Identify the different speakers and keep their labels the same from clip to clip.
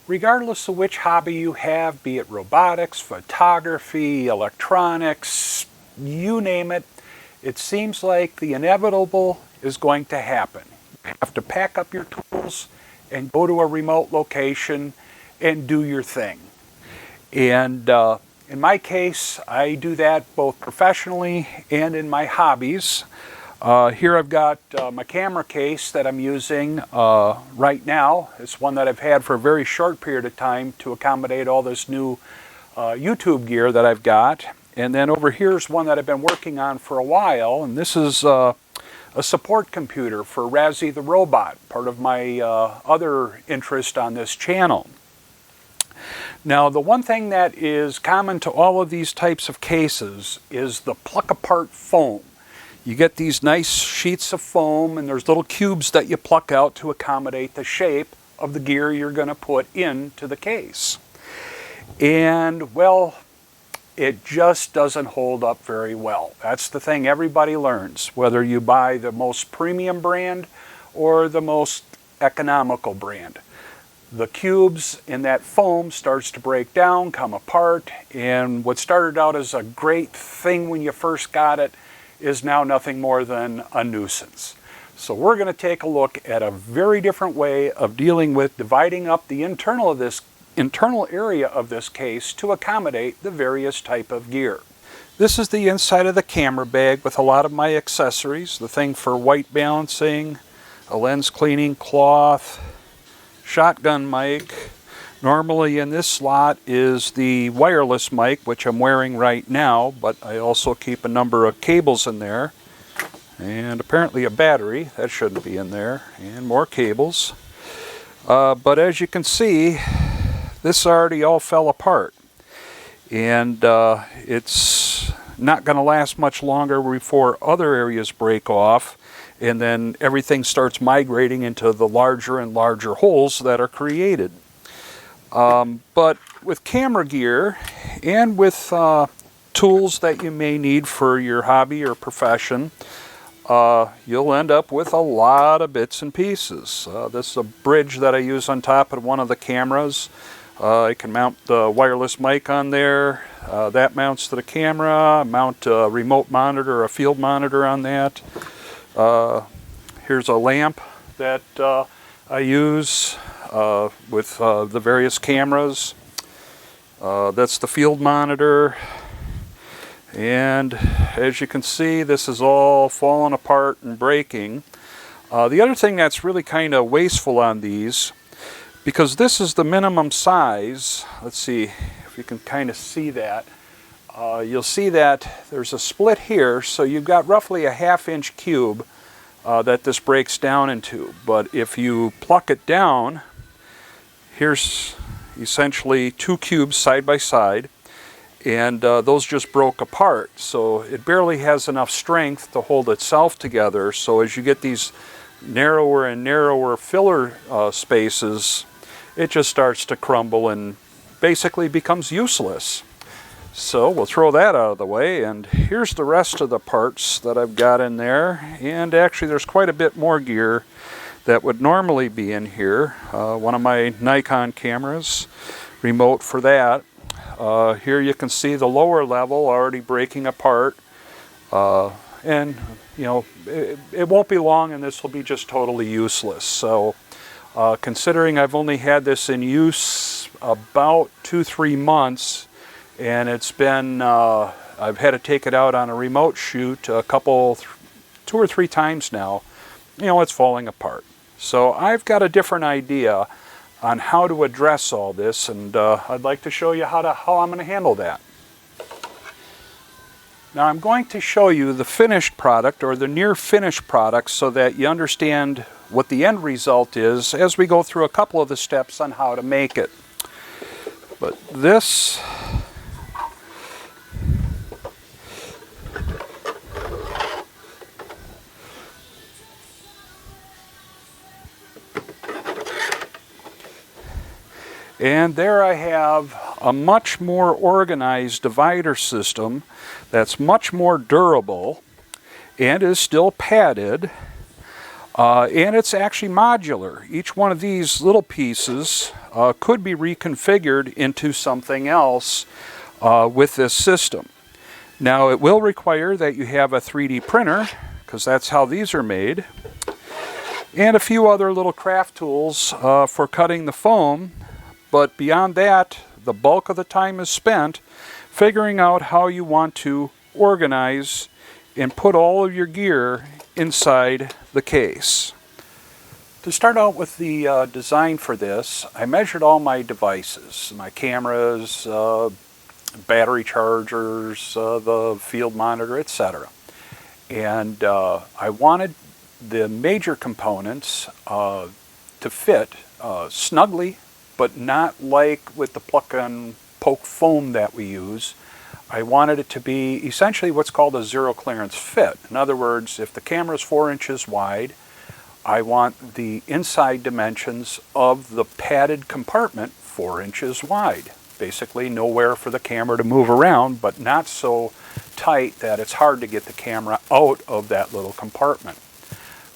Speaker 1: Regardless of which hobby you have, be it robotics, photography, electronics, you name it, it seems like the inevitable is going to happen. You have to pack up your tools and go to a remote location and do your thing. And in my case, I do that both professionally and in my hobbies. Here I've got my camera case that I'm using right now. It's one that I've had for a very short period of time to accommodate all this new YouTube gear that I've got. And then over here is one that I've been working on for a while, and this is a support computer for Razzie the Robot, part of my other interest on this channel. Now, the one thing that is common to all of these types of cases is the Pluck Apart foam. You get these nice sheets of foam, and there's little cubes that you pluck out to accommodate the shape of the gear you're going to put into the case. And, well, it just doesn't hold up very well. That's the thing everybody learns, whether you buy the most premium brand or the most economical brand. The cubes in that foam starts to break down, come apart, and what started out as a great thing when you first got it is now nothing more than a nuisance. So we're going to take a look at a very different way of dealing with dividing up the internal area of this case to accommodate the various type of gear. This is the inside of the camera bag with a lot of my accessories, the thing for white balancing, a lens cleaning cloth, shotgun mic. Normally in this slot is the wireless mic, which I'm wearing right now, but I also keep a number of cables in there, and apparently a battery, that shouldn't be in there, and more cables. But as you can see, this already all fell apart, and it's not going to last much longer before other areas break off, and then everything starts migrating into the larger and larger holes that are created. But with camera gear and with tools that you may need for your hobby or profession, you'll end up with a lot of bits and pieces. This is a bridge that I use on top of one of the cameras. I can mount the wireless mic on there. That mounts to the camera. Mount a remote monitor or a field monitor on that. Here's a lamp that I use with the various cameras. That's the field monitor. And as you can see, this is all falling apart and breaking. The other thing that's really kind of wasteful on these, because this is the minimum size, let's see if you can kind of see that. You'll see that there's a split here, so you've got roughly a ½ inch cube that this breaks down into. But if you pluck it down, here's essentially 2 cubes side by side, and those just broke apart. So it barely has enough strength to hold itself together. So as you get these narrower and narrower filler spaces, it just starts to crumble and basically becomes useless. So we'll throw that out of the way, and here's the rest of the parts that I've got in there. And actually there's quite a bit more gear that would normally be in here. One of my Nikon cameras, remote for that. Here you can see the lower level already breaking apart. And you know, it won't be long and this will be just totally useless. So considering I've only had this in use about 2-3 months, and it's been, I've had to take it out on a remote shoot 2 or 3 times now, you know, it's falling apart. So I've got a different idea on how to address all this, and I'd like to show you how I'm going to handle that. Now I'm going to show you the finished product or the near finished product so that you understand what the end result is as we go through a couple of the steps on how to make it. But this and there I have a much more organized divider system that's much more durable and is still padded. And it's actually modular. Each one of these little pieces could be reconfigured into something else with this system. Now it will require that you have a 3D printer, because that's how these are made, and a few other little craft tools for cutting the foam. But beyond that, the bulk of the time is spent figuring out how you want to organize and put all of your gear inside the case. To start out with the design for this, I measured all my devices, my cameras, battery chargers, the field monitor, etc. And I wanted the major components to fit snugly, but not like with the Pluck and Poke foam that we use. I wanted it to be essentially what's called a zero clearance fit. In other words, if the camera is 4 inches wide, I want the inside dimensions of the padded compartment 4 inches wide. Basically nowhere for the camera to move around, but not so tight that it's hard to get the camera out of that little compartment.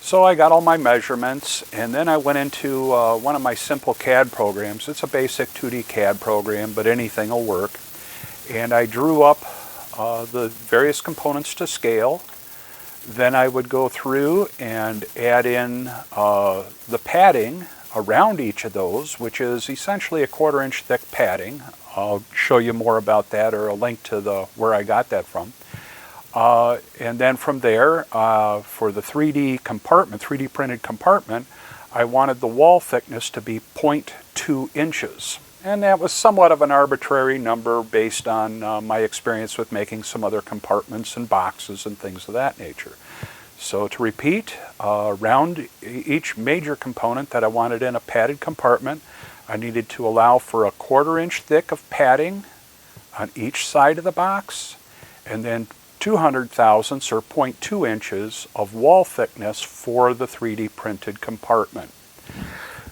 Speaker 1: So I got all my measurements, and then I went into one of my simple CAD programs. It's a basic 2D CAD program, but anything will work. And I drew up the various components to scale. Then I would go through and add in the padding around each of those, which is essentially a 1/4 inch thick padding. I'll show you more about that, or a link to where I got that from. And then from there, for the 3D compartment, 3D printed compartment, I wanted the wall thickness to be 0.2 inches. And that was somewhat of an arbitrary number based on my experience with making some other compartments and boxes and things of that nature. So to repeat, around each major component that I wanted in a padded compartment, I needed to allow for a 1/4 inch thick of padding on each side of the box, and then 200 thousandths or 0.2 inches of wall thickness for the 3D printed compartment.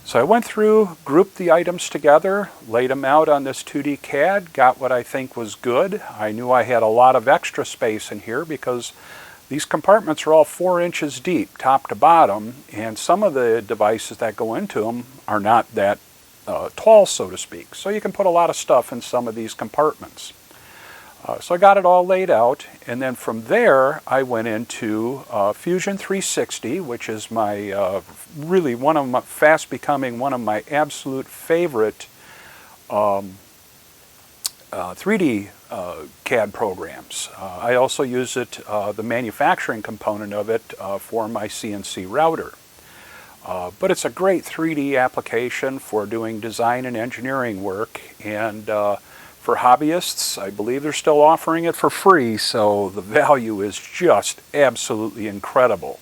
Speaker 1: So I went through, grouped the items together, laid them out on this 2D CAD, got what I think was good. I knew I had a lot of extra space in here because these compartments are all 4 inches deep, top to bottom, and some of the devices that go into them are not that tall, so to speak. So you can put a lot of stuff in some of these compartments. So I got it all laid out, and then from there I went into Fusion 360, which is my really fast becoming one of my absolute favorite 3D CAD programs. I also use it, the manufacturing component of it, for my CNC router. But it's a great 3D application for doing design and engineering work, and for hobbyists, I believe they're still offering it for free, so the value is just absolutely incredible.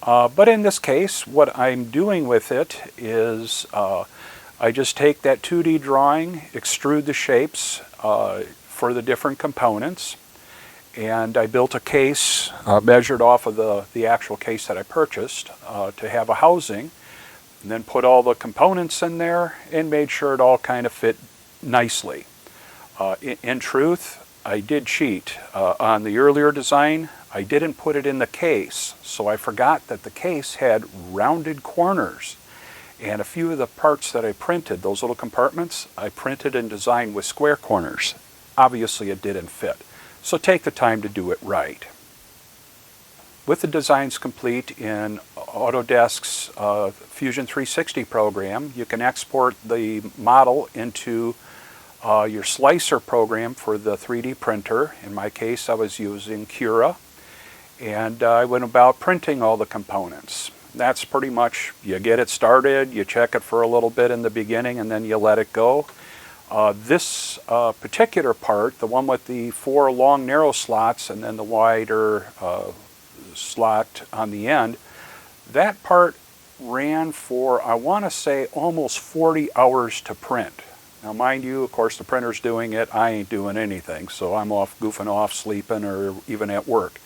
Speaker 1: But in this case, what I'm doing with it is I just take that 2D drawing, extrude the shapes for the different components, and I built a case measured off of the actual case that I purchased to have a housing, and then put all the components in there and made sure it all kind of fit nicely. In truth, I did cheat. On the earlier design, I didn't put it in the case, so I forgot that the case had rounded corners. And a few of the parts that I printed, those little compartments, I printed and designed with square corners. Obviously it didn't fit. So take the time to do it right. With the designs complete in Autodesk's Fusion 360 program, you can export the model into your slicer program for the 3D printer. In my case, I was using Cura, and I went about printing all the components. That's pretty much, you get it started, you check it for a little bit in the beginning, and then you let it go. This particular part, the one with the 4 long narrow slots and then the wider slot on the end, that part ran for, I want to say, almost 40 hours to print. Now mind you, of course the printer's doing it, I ain't doing anything, so I'm off goofing off, sleeping, or even at work.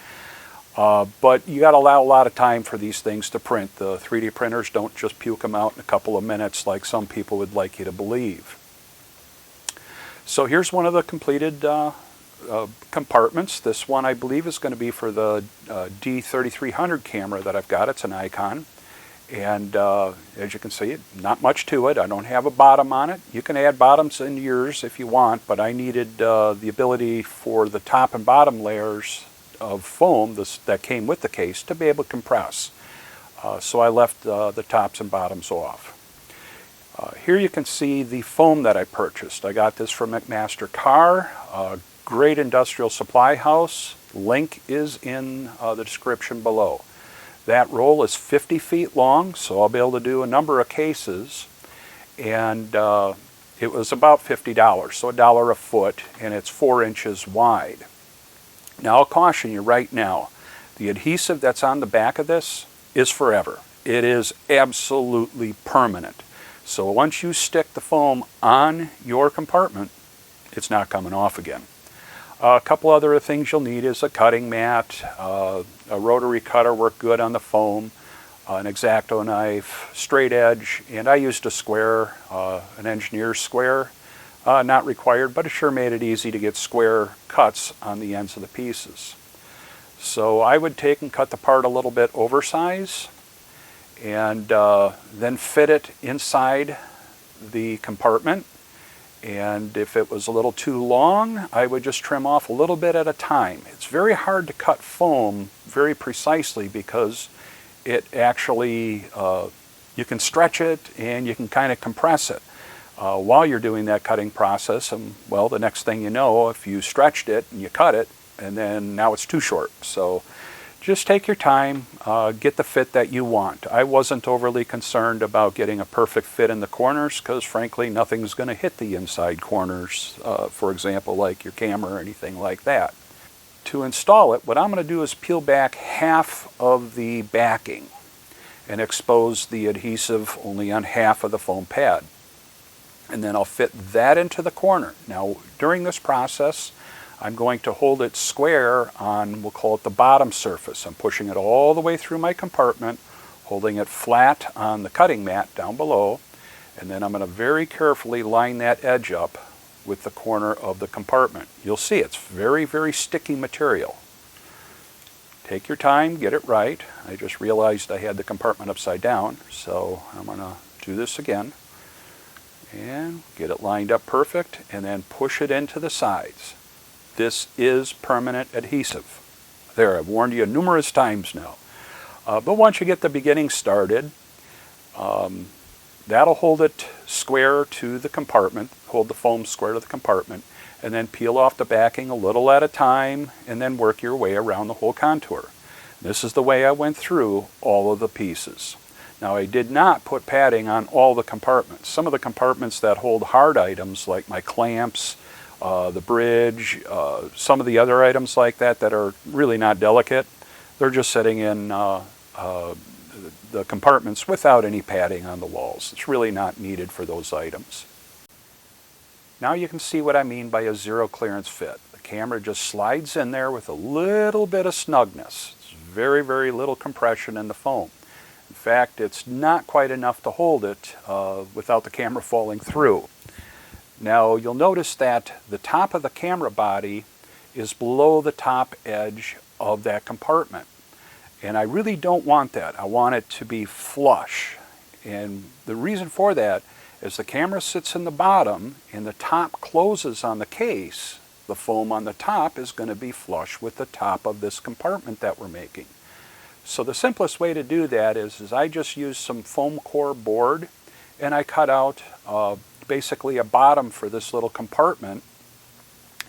Speaker 1: But you got to allow a lot of time for these things to print. The 3D printers don't just puke them out in a couple of minutes like some people would like you to believe. So here's one of the completed compartments. This one I believe is going to be for the D3300 camera that I've got. It's an Icon. And as you can see, not much to it. I don't have a bottom on it. You can add bottoms in yours if you want, but I needed the ability for the top and bottom layers of foam that came with the case to be able to compress. So I left the tops and bottoms off. Here you can see the foam that I purchased. I got this from McMaster Carr, a great industrial supply house. Link is in the description below. That roll is 50 feet long, so I'll be able to do a number of cases. And it was about $50, so $1 a foot, and it's 4 inches wide. Now I'll caution you right now, the adhesive that's on the back of this is forever. It is absolutely permanent. So once you stick the foam on your compartment, it's not coming off again. A couple other things you'll need is a cutting mat, a rotary cutter worked good on the foam, an X-Acto knife, straight edge, and I used a square, an engineer's square. Not required, but it sure made it easy to get square cuts on the ends of the pieces. So I would take and cut the part a little bit oversized and then fit it inside the compartment. And if it was a little too long, I would just trim off a little bit at a time. It's very hard to cut foam very precisely because it actually, you can stretch it and you can kind of compress it. While you're doing that cutting process, and well, the next thing you know, if you stretched it and you cut it, and then now it's too short. So just take your time, get the fit that you want. I wasn't overly concerned about getting a perfect fit in the corners because frankly nothing's going to hit the inside corners, for example like your camera or anything like that. To install it, what I'm going to do is peel back half of the backing and expose the adhesive only on half of the foam pad. And then I'll fit that into the corner. Now during this process I'm going to hold it square on, we'll call it the bottom surface. I'm pushing it all the way through my compartment, holding it flat on the cutting mat down below, and then I'm going to very carefully line that edge up with the corner of the compartment. You'll see it's very, very sticky material. Take your time, get it right. I just realized I had the compartment upside down, so I'm going to do this again. And get it lined up perfect, and then push it into the sides. This is permanent adhesive. There, I've warned you numerous times now. But once you get the beginning started, that'll hold it square to the compartment, hold the foam square to the compartment, and then peel off the backing a little at a time, and then work your way around the whole contour. This is the way I went through all of the pieces. Now I did not put padding on all the compartments. Some of the compartments that hold hard items like my clamps, the bridge, some of the other items like that that are really not delicate, they're just sitting in the compartments without any padding on the walls. It's really not needed for those items. Now you can see what I mean by a zero clearance fit. The camera just slides in there with a little bit of snugness. It's very, very little compression in the foam. In fact, it's not quite enough to hold it without the camera falling through. Now you'll notice that the top of the camera body is below the top edge of that compartment. And I really don't want that. I want it to be flush. And the reason for that is the camera sits in the bottom and the top closes on the case. The foam on the top is going to be flush with the top of this compartment that we're making. So the simplest way to do that is I just use some foam core board and I cut out basically a bottom for this little compartment,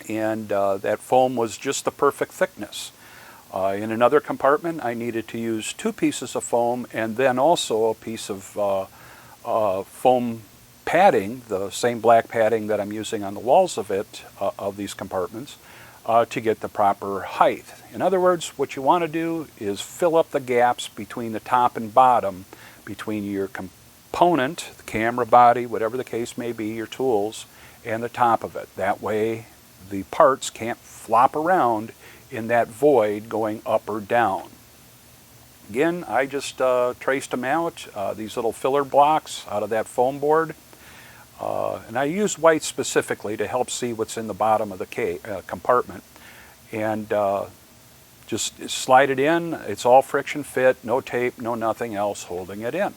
Speaker 1: and that foam was just the perfect thickness. In another compartment I needed to use 2 pieces of foam and then also a piece of foam padding, the same black padding that I'm using on the walls of these compartments, to get the proper height. In other words, what you want to do is fill up the gaps between the top and bottom, between your component, the camera body, whatever the case may be, your tools, and the top of it. That way the parts can't flop around in that void going up or down. Again, I just traced them out, these little filler blocks out of that foam board. And I use white specifically to help see what's in the bottom of the compartment. And just slide it in. It's all friction fit, no tape, no nothing else holding it in.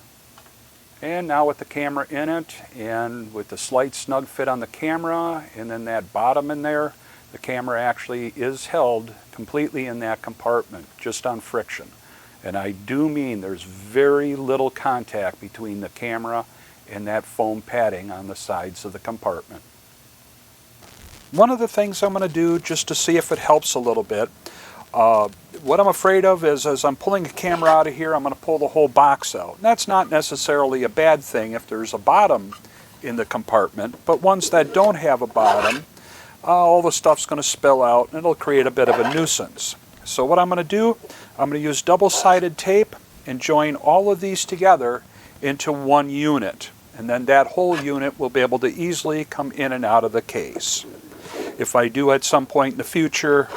Speaker 1: And now with the camera in it, and with the slight snug fit on the camera, and then that bottom in there, the camera actually is held completely in that compartment, just on friction. And I do mean there's very little contact between the camera and that foam padding on the sides of the compartment. One of the things I'm going to do, just to see if it helps a little bit, what I'm afraid of is as I'm pulling the camera out of here, I'm going to pull the whole box out. And that's not necessarily a bad thing if there's a bottom in the compartment, but ones that don't have a bottom, all the stuff's going to spill out and it'll create a bit of a nuisance. So what I'm going to do, I'm going to use double-sided tape and join all of these together into one unit. And then that whole unit will be able to easily come in and out of the case. If I do at some point in the future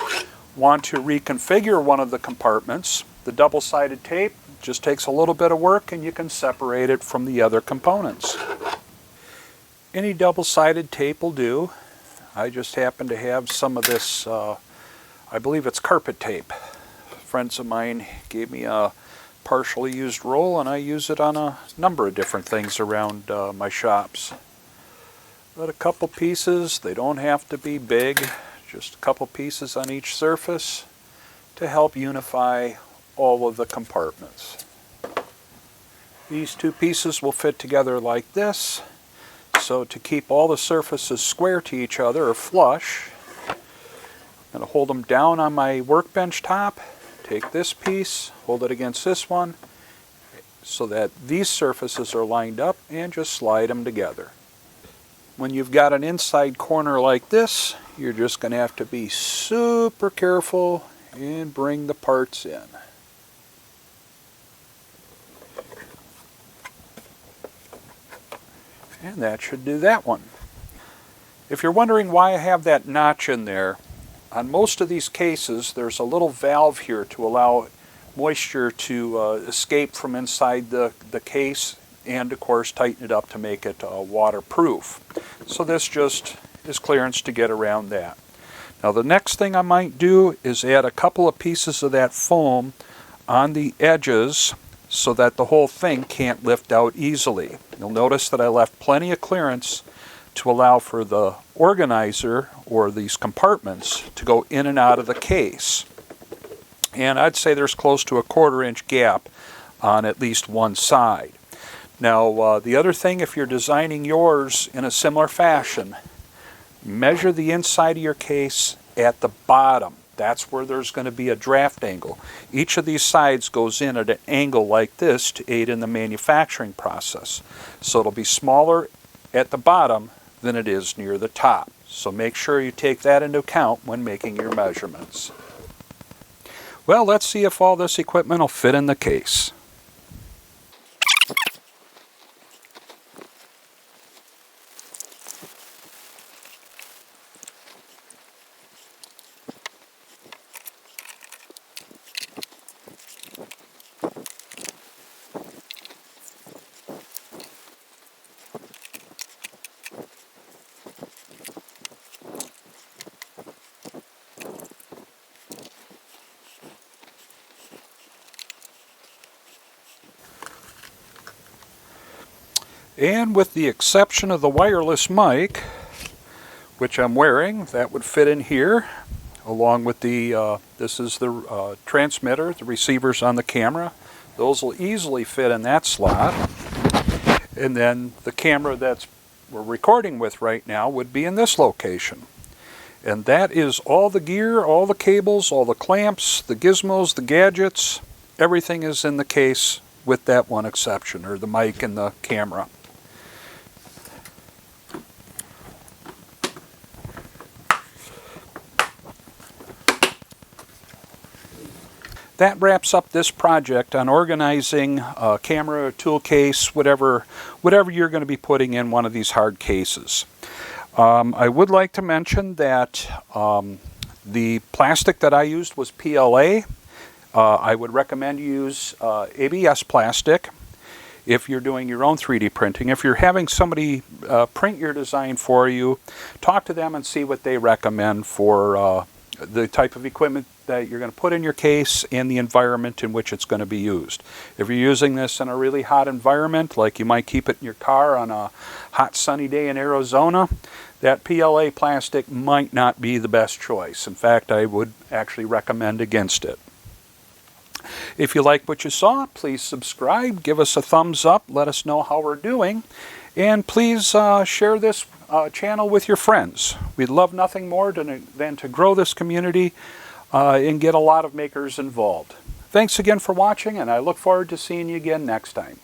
Speaker 1: want to reconfigure one of the compartments, the double-sided tape just takes a little bit of work and you can separate it from the other components. Any double-sided tape will do. I just happen to have some of this, I believe it's carpet tape. Friends of mine gave me a partially used roll and I use it on a number of different things around my shops. But a couple pieces, they don't have to be big, just a couple pieces on each surface to help unify all of the compartments. These two pieces will fit together like this. So to keep all the surfaces square to each other or flush, I'm going to hold them down on my workbench top, take this piece, hold it against this one, so that these surfaces are lined up, and just slide them together. When you've got an inside corner like this, you're just going to have to be super careful and bring the parts in. And that should do that one. If you're wondering why I have that notch in there, on most of these cases there's a little valve here to allow moisture to escape from inside the case, and of course tighten it up to make it waterproof. So this just is clearance to get around that. Now the next thing I might do is add a couple of pieces of that foam on the edges so that the whole thing can't lift out easily. You'll notice that I left plenty of clearance to allow for the organizer or these compartments to go in and out of the case. And I'd say there's close to a 1/4 inch gap on at least one side. Now the other thing, if you're designing yours in a similar fashion, measure the inside of your case at the bottom. That's where there's going to be a draft angle. Each of these sides goes in at an angle like this to aid in the manufacturing process. So it'll be smaller at the bottom than it is near the top. So make sure you take that into account when making your measurements. Well, let's see if all this equipment will fit in the case. And with the exception of the wireless mic, which I'm wearing, that would fit in here, along with the, this is the transmitter, the receivers on the camera. Those will easily fit in that slot. And then the camera that we're recording with right now would be in this location. And that is all the gear, all the cables, all the clamps, the gizmos, the gadgets, everything is in the case with that one exception, or the mic and the camera. That wraps up this project on organizing a camera, tool case, whatever you're going to be putting in one of these hard cases. I would like to mention that the plastic that I used was PLA. I would recommend you use ABS plastic. if you're doing your own 3D printing. If you're having somebody print your design for you, talk to them and see what they recommend for the type of equipment that you're going to put in your case and the environment in which it's going to be used. If you're using this in a really hot environment, like you might keep it in your car on a hot sunny day in Arizona, that PLA plastic might not be the best choice. In fact, I would actually recommend against it. If you like what you saw, please subscribe, give us a thumbs up, let us know how we're doing, and please share this channel with your friends. We'd love nothing more than to grow this community and get a lot of makers involved. Thanks again for watching, and I look forward to seeing you again next time.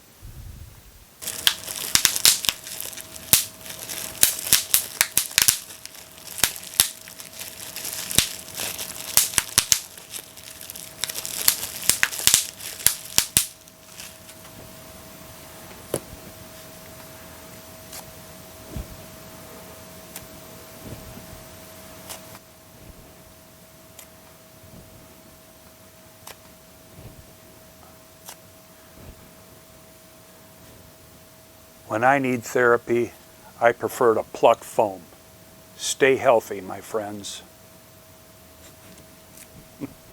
Speaker 1: When I need therapy, I prefer to pluck foam. Stay healthy, my friends.